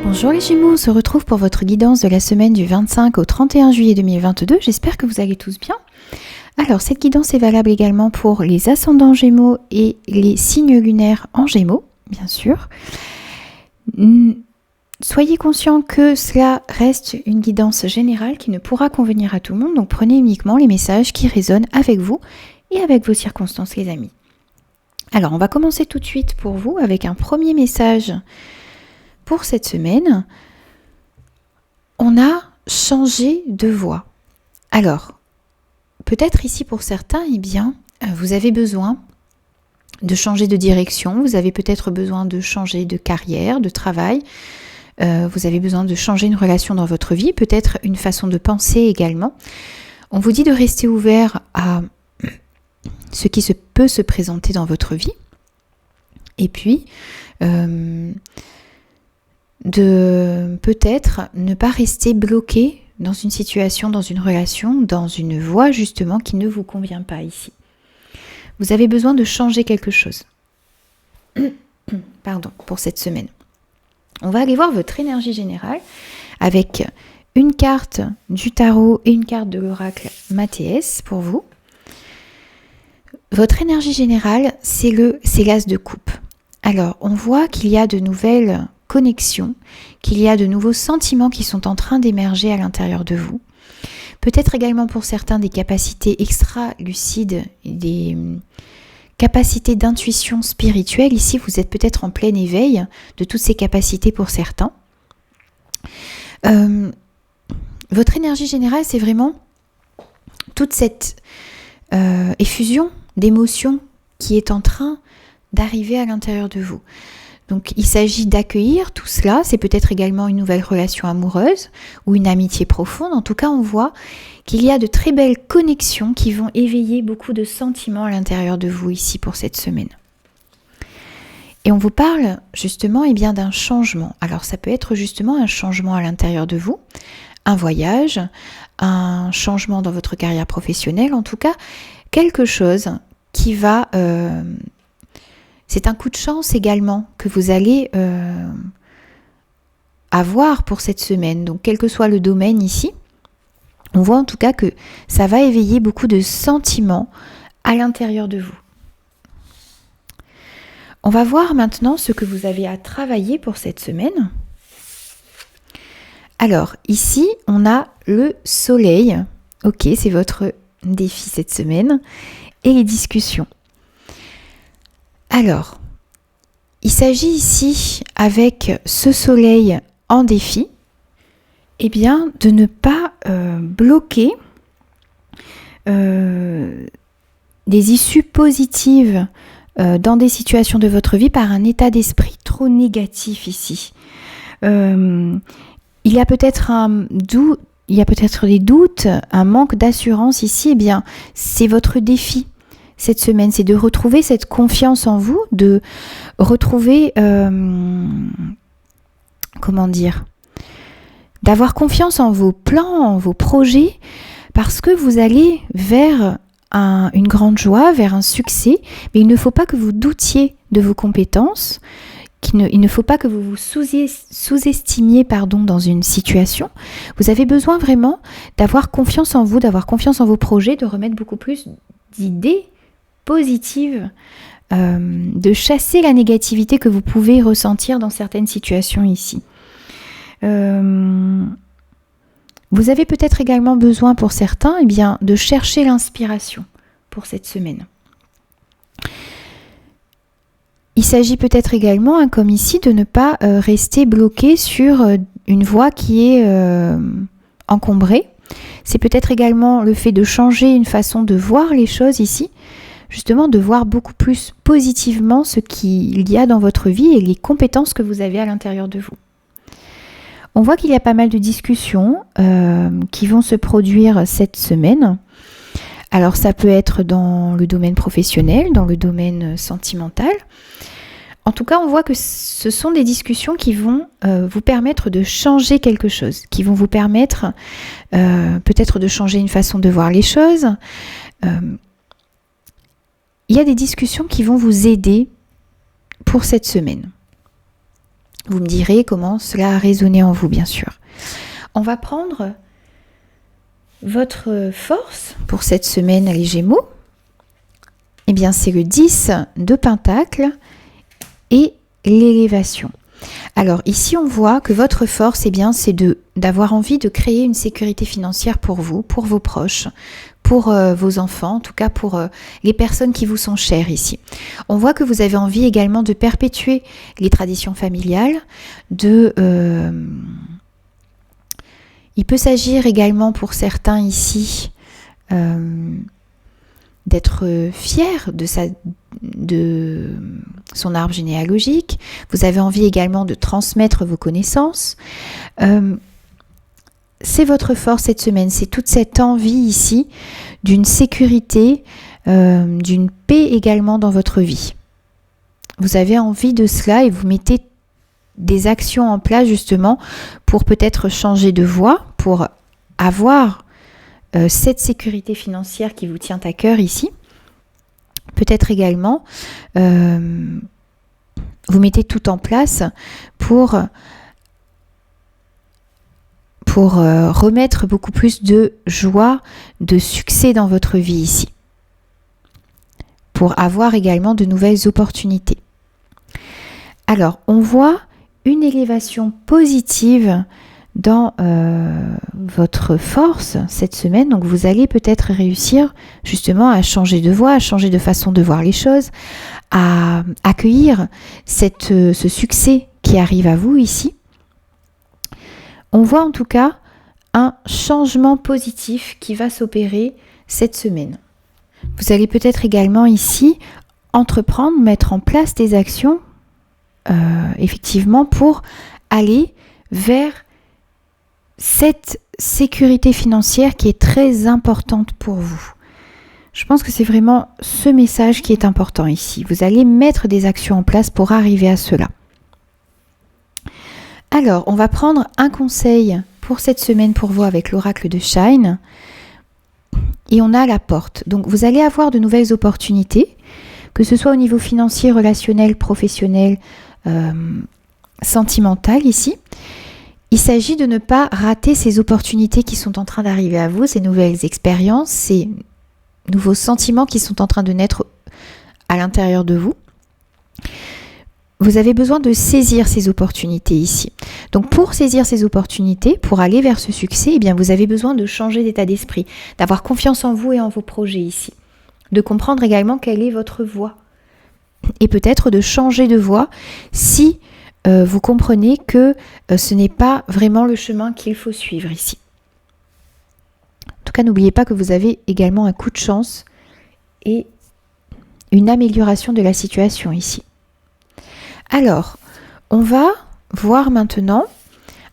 Bonjour les Gémeaux, on se retrouve pour votre guidance de la semaine du 25 au 31 juillet 2022. J'espère que vous allez tous bien. Alors, cette guidance est valable également pour les ascendants Gémeaux et les signes lunaires en Gémeaux, bien sûr. Soyez conscients que cela reste une guidance générale qui ne pourra convenir à tout le monde, donc prenez uniquement les messages qui résonnent avec vous et avec vos circonstances, les amis. Alors, on va commencer tout de suite pour vous avec un premier message pour cette semaine. On a changé de voie. Alors, peut-être ici pour certains, vous avez besoin de changer de direction, vous avez peut-être besoin de changer de carrière, de travail, vous avez besoin de changer une relation dans votre vie, peut-être une façon de penser également. On vous dit de rester ouvert à ce qui peut se présenter dans votre vie. Et puis, de peut-être ne pas rester bloqué dans une situation, dans une relation, dans une voie justement qui ne vous convient pas ici. Vous avez besoin de changer quelque chose. Pardon, pour cette semaine. On va aller voir votre énergie générale avec une carte du tarot et une carte de l'oracle Mathéès pour vous. Votre énergie générale, c'est l'as de coupe. Alors, on voit qu'il y a de nouvelles connexions, qu'il y a de nouveaux sentiments qui sont en train d'émerger à l'intérieur de vous. Peut-être également pour certains des capacités extra-lucides, des capacités d'intuition spirituelle. Ici, vous êtes peut-être en plein éveil de toutes ces capacités pour certains. Votre énergie générale, c'est vraiment toute cette effusion d'émotions qui est en train d'arriver à l'intérieur de vous. Donc il s'agit d'accueillir tout cela, c'est peut-être également une nouvelle relation amoureuse ou une amitié profonde. En tout cas, on voit qu'il y a de très belles connexions qui vont éveiller beaucoup de sentiments à l'intérieur de vous ici pour cette semaine. Et on vous parle justement d'un changement. Alors ça peut être justement un changement à l'intérieur de vous, un voyage, un changement dans votre carrière professionnelle, en tout cas quelque chose qui va... c'est un coup de chance également que vous allez avoir pour cette semaine. Donc quel que soit le domaine ici, on voit en tout cas que ça va éveiller beaucoup de sentiments à l'intérieur de vous. On va voir maintenant ce que vous avez à travailler pour cette semaine. Alors ici, on a le soleil. Ok, c'est votre défi cette semaine. Et les discussions. Alors, il s'agit ici, avec ce soleil en défi, de ne pas bloquer des issues positives dans des situations de votre vie par un état d'esprit trop négatif ici. Il y a peut-être des doutes, un manque d'assurance ici. C'est votre défi. Cette semaine, c'est de retrouver cette confiance en vous, de retrouver, d'avoir confiance en vos plans, en vos projets, parce que vous allez vers une grande joie, vers un succès, mais il ne faut pas que vous doutiez de vos compétences, il ne faut pas que vous vous sous-estimiez dans une situation. Vous avez besoin vraiment d'avoir confiance en vous, d'avoir confiance en vos projets, de remettre beaucoup plus d'idées positive, de chasser la négativité que vous pouvez ressentir dans certaines situations ici. Vous avez peut-être également besoin pour certains de chercher l'inspiration pour cette semaine. Il s'agit peut-être également, comme ici, de ne pas rester bloqué sur une voie qui est encombrée. C'est peut-être également le fait de changer une façon de voir les choses ici, justement de voir beaucoup plus positivement ce qu'il y a dans votre vie et les compétences que vous avez à l'intérieur de vous. On voit qu'il y a pas mal de discussions qui vont se produire cette semaine. Alors ça peut être dans le domaine professionnel, dans le domaine sentimental. En tout cas, on voit que ce sont des discussions qui vont vous permettre de changer quelque chose, qui vont vous permettre peut-être de changer une façon de voir les choses. Il y a des discussions qui vont vous aider pour cette semaine. Vous me direz comment cela a résonné en vous, bien sûr. On va prendre votre force pour cette semaine, les Gémeaux. Eh bien, c'est le 10 de Pentacle et l'élévation. Alors ici, on voit que votre force, eh bien, c'est d'avoir envie de créer une sécurité financière pour vous, pour vos proches, pour vos enfants, en tout cas pour les personnes qui vous sont chères ici. On voit que vous avez envie également de perpétuer les traditions familiales, il peut s'agir également pour certains ici d'être fier de son arbre généalogique. Vous avez envie également de transmettre vos connaissances. C'est votre force cette semaine, c'est toute cette envie ici d'une sécurité, d'une paix également dans votre vie. Vous avez envie de cela et vous mettez des actions en place justement pour peut-être changer de voie, pour avoir cette sécurité financière qui vous tient à cœur ici. Peut-être également, vous mettez tout en place pour remettre beaucoup plus de joie, de succès dans votre vie ici. Pour avoir également de nouvelles opportunités. Alors, on voit une élévation positive dans votre force cette semaine. Donc, vous allez peut-être réussir justement à changer de voie, à changer de façon de voir les choses, à accueillir ce succès qui arrive à vous ici. On voit en tout cas un changement positif qui va s'opérer cette semaine. Vous allez peut-être également ici entreprendre, mettre en place des actions effectivement pour aller vers cette sécurité financière qui est très importante pour vous. Je pense que c'est vraiment ce message qui est important ici. Vous allez mettre des actions en place pour arriver à cela. Alors, on va prendre un conseil pour cette semaine pour vous avec l'oracle de Shine. Et on a la porte. Donc, vous allez avoir de nouvelles opportunités, que ce soit au niveau financier, relationnel, professionnel, sentimental ici. Il s'agit de ne pas rater ces opportunités qui sont en train d'arriver à vous, ces nouvelles expériences, ces nouveaux sentiments qui sont en train de naître à l'intérieur de vous. Vous avez besoin de saisir ces opportunités ici. Donc pour saisir ces opportunités, pour aller vers ce succès, eh bien vous avez besoin de changer d'état d'esprit, d'avoir confiance en vous et en vos projets ici. De comprendre également quelle est votre voie. Et peut-être de changer de voie si vous comprenez que ce n'est pas vraiment le chemin qu'il faut suivre ici. En tout cas, n'oubliez pas que vous avez également un coup de chance et une amélioration de la situation ici. Alors, on va voir maintenant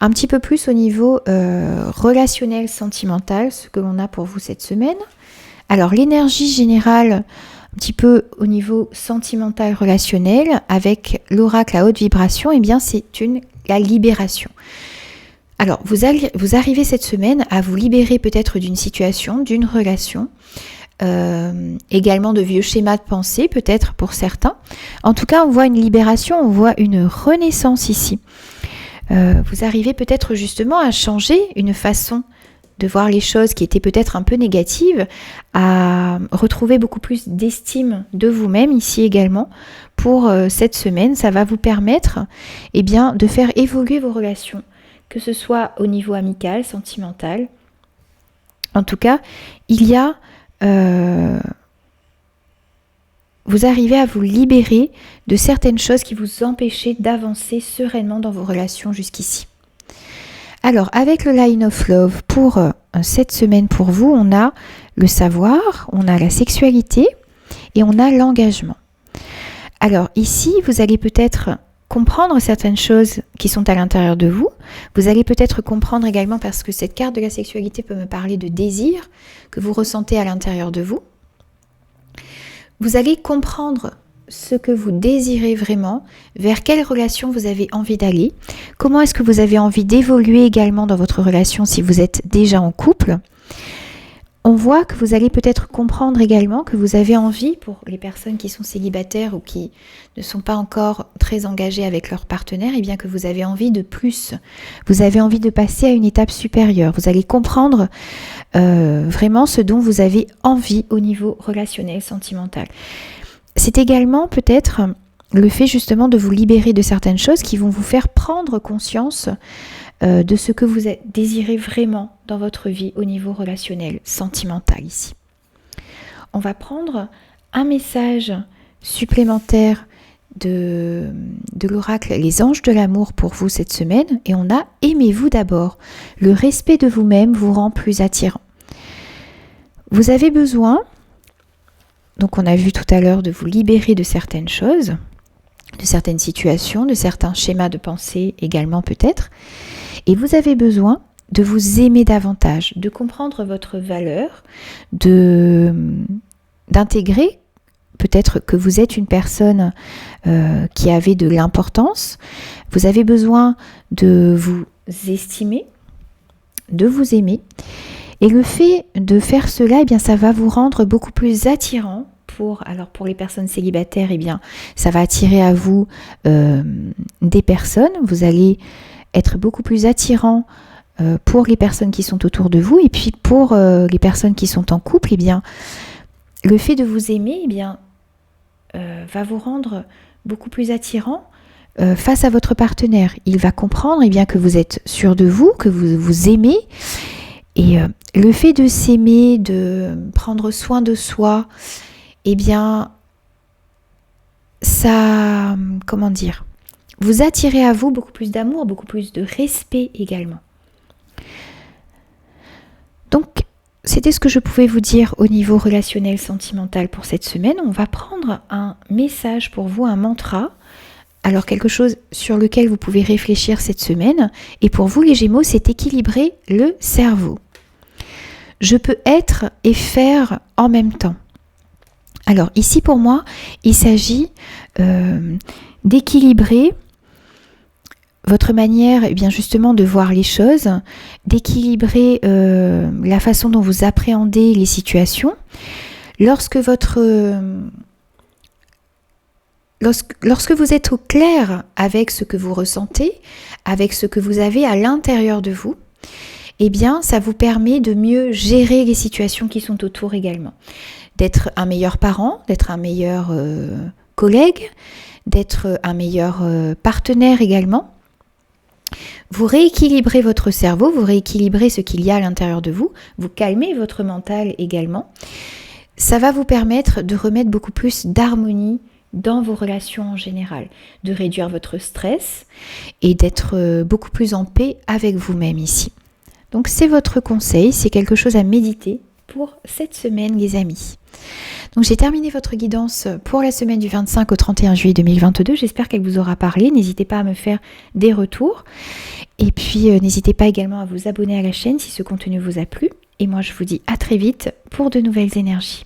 un petit peu plus au niveau relationnel, sentimental, ce que l'on a pour vous cette semaine. Alors, l'énergie générale, un petit peu au niveau sentimental, relationnel, avec l'oracle à haute vibration, eh bien, c'est la libération. Alors, vous arrivez cette semaine à vous libérer peut-être d'une situation, d'une relation, également de vieux schémas de pensée, peut-être pour certains. En tout cas, on voit une libération, on voit une renaissance ici. Vous arrivez peut-être justement à changer une façon de voir les choses qui étaient peut-être un peu négatives, à retrouver beaucoup plus d'estime de vous-même ici également. Pour cette semaine, ça va vous permettre bien, de faire évoluer vos relations, que ce soit au niveau amical, sentimental. En tout cas, il y a... vous arrivez à vous libérer de certaines choses qui vous empêchaient d'avancer sereinement dans vos relations jusqu'ici. Alors, avec le Line of Love, pour cette semaine pour vous, on a le savoir, on a la sexualité et on a l'engagement. Alors ici, vous allez peut-être comprendre certaines choses qui sont à l'intérieur de vous. Vous allez peut-être comprendre également, parce que cette carte de la sexualité peut me parler de désir que vous ressentez à l'intérieur de vous. Vous allez comprendre ce que vous désirez vraiment, vers quelle relation vous avez envie d'aller, comment est-ce que vous avez envie d'évoluer également dans votre relation si vous êtes déjà en couple. On voit que vous allez peut-être comprendre également que vous avez envie, pour les personnes qui sont célibataires ou qui ne sont pas encore très engagées avec leur partenaire, et bien que vous avez envie de plus. Vous avez envie de passer à une étape supérieure. Vous allez comprendre vraiment ce dont vous avez envie au niveau relationnel, sentimental. C'est également peut-être le fait justement de vous libérer de certaines choses qui vont vous faire prendre conscience de ce que vous désirez vraiment dans votre vie au niveau relationnel, sentimental ici. On va prendre un message supplémentaire de l'oracle Les Anges de l'amour pour vous cette semaine, et on a « Aimez-vous d'abord ». Le respect de vous-même vous rend plus attirant. Vous avez besoin, donc on a vu tout à l'heure, de vous libérer de certaines choses, de certaines situations, de certains schémas de pensée également peut-être. Et vous avez besoin de vous aimer davantage, de comprendre votre valeur, d'intégrer peut-être que vous êtes une personne qui avait de l'importance. Vous avez besoin de vous estimer, de vous aimer. Et le fait de faire cela, eh bien, ça va vous rendre beaucoup plus attirant. Alors pour les personnes célibataires, eh bien, ça va attirer à vous des personnes. Vous allez être beaucoup plus attirant pour les personnes qui sont autour de vous. Et puis pour les personnes qui sont en couple, eh bien, le fait de vous aimer, eh bien, va vous rendre beaucoup plus attirant face à votre partenaire. Il va comprendre, eh bien, que vous êtes sûr de vous, que vous vous aimez. Et le fait de s'aimer, de prendre soin de soi, eh bien, ça, comment dire, vous attirez à vous beaucoup plus d'amour, beaucoup plus de respect également. Donc, c'était ce que je pouvais vous dire au niveau relationnel, sentimental pour cette semaine. On va prendre un message pour vous, un mantra. Alors, quelque chose sur lequel vous pouvez réfléchir cette semaine. Et pour vous, les Gémeaux, c'est équilibrer le cerveau. Je peux être et faire en même temps. Alors ici pour moi, il s'agit d'équilibrer votre manière, eh bien justement, de voir les choses, d'équilibrer la façon dont vous appréhendez les situations. Lorsque vous êtes au clair avec ce que vous ressentez, avec ce que vous avez à l'intérieur de vous, eh bien, ça vous permet de mieux gérer les situations qui sont autour également. D'être un meilleur parent, d'être un meilleur collègue, d'être un meilleur partenaire également. Vous rééquilibrez votre cerveau, vous rééquilibrez ce qu'il y a à l'intérieur de vous, vous calmez votre mental également. Ça va vous permettre de remettre beaucoup plus d'harmonie dans vos relations en général, de réduire votre stress et d'être beaucoup plus en paix avec vous-même ici. Donc c'est votre conseil, c'est quelque chose à méditer pour cette semaine les amis. Donc j'ai terminé votre guidance pour la semaine du 25 au 31 juillet 2022. J'espère qu'elle vous aura parlé. N'hésitez pas à me faire des retours. Et puis n'hésitez pas également à vous abonner à la chaîne si ce contenu vous a plu. Et moi je vous dis à très vite pour de nouvelles énergies.